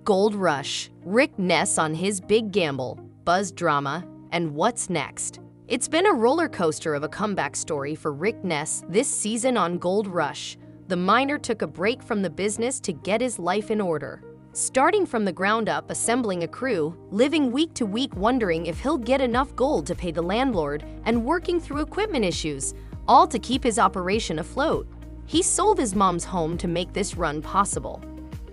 Gold Rush, Rick Ness on his big gamble, Buzz drama, and what's next? It's been a roller coaster of a comeback story for Rick Ness this season on Gold Rush. The miner took a break from the business to get his life in order. Starting from the ground up, assembling a crew, living week to week wondering if he'll get enough gold to pay the landlord, and working through equipment issues, all to keep his operation afloat. He sold his mom's home to make this run possible.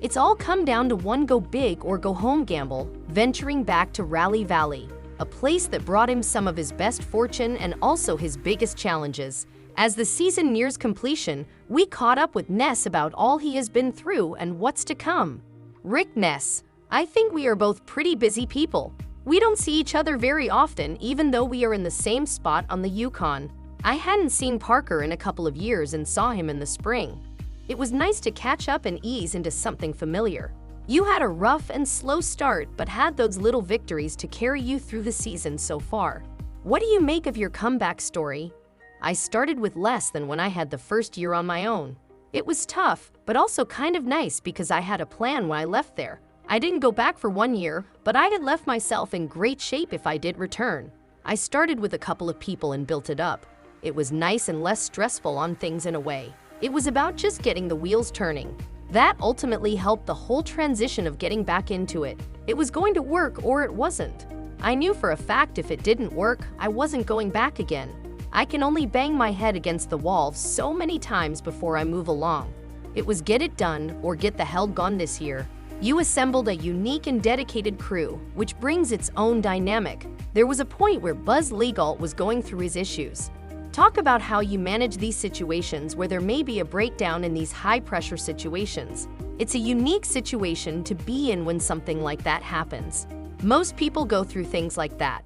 It's all come down to one go big or go home gamble, venturing back to Rally Valley, a place that brought him some of his best fortune and also his biggest challenges. As the season nears completion, we caught up with Ness about all he has been through and what's to come. Rick Ness, I think we are both pretty busy people. We don't see each other very often, even though we are in the same spot on the Yukon. I hadn't seen Parker in a couple of years and saw him in the spring. It was nice to catch up and ease into something familiar. You had a rough and slow start, but had those little victories to carry you through the season so far. What do you make of your comeback story? I started with less than when I had the first year on my own. It was tough, but also kind of nice because I had a plan when I left there. I didn't go back for 1 year, but I had left myself in great shape if I did return. I started with a couple of people and built it up. It was nice and less stressful on things in a way. It was about just getting the wheels turning. That ultimately helped the whole transition of getting back into it. It was going to work or it wasn't. I knew for a fact if it didn't work, I wasn't going back again. I can only bang my head against the wall so many times before I move along. It was get it done or get the hell gone this year. You assembled a unique and dedicated crew, which brings its own dynamic. There was a point where Buzz Legault was going through his issues. Talk about how you manage these situations where there may be a breakdown in these high-pressure situations. It's a unique situation to be in when something like that happens. Most people go through things like that.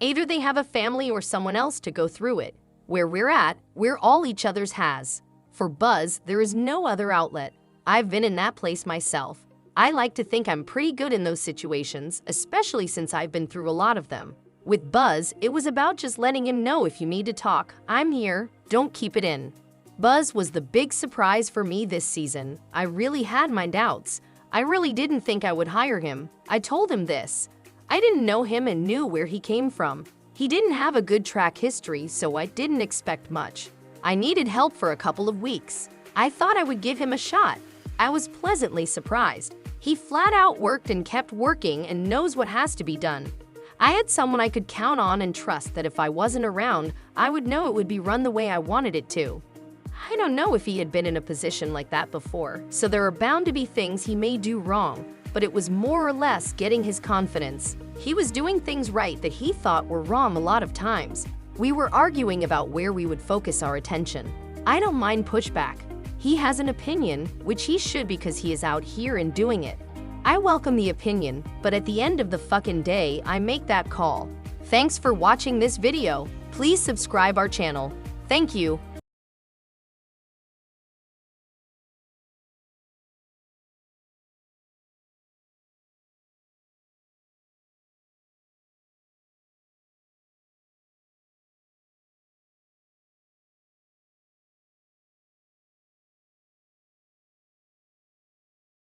Either they have a family or someone else to go through it. Where we're at, we're all each other's has. For Buzz, there is no other outlet. I've been in that place myself. I like to think I'm pretty good in those situations, especially since I've been through a lot of them. With Buzz, it was about just letting him know if you need to talk, I'm here, don't keep it in. Buzz was the big surprise for me this season. I really had my doubts. I really didn't think I would hire him. I told him this. I didn't know him and knew where he came from. He didn't have a good track history, so I didn't expect much. I needed help for a couple of weeks. I thought I would give him a shot. I was pleasantly surprised. He flat out worked and kept working and knows what has to be done. I had someone I could count on and trust that if I wasn't around, I would know it would be run the way I wanted it to. I don't know if he had been in a position like that before, so there are bound to be things he may do wrong, but it was more or less getting his confidence. He was doing things right that he thought were wrong a lot of times. We were arguing about where we would focus our attention. I don't mind pushback. He has an opinion, which he should because he is out here and doing it. I welcome the opinion, but at the end of the fucking day, I make that call. Thanks for watching this video. Please subscribe our channel. Thank you.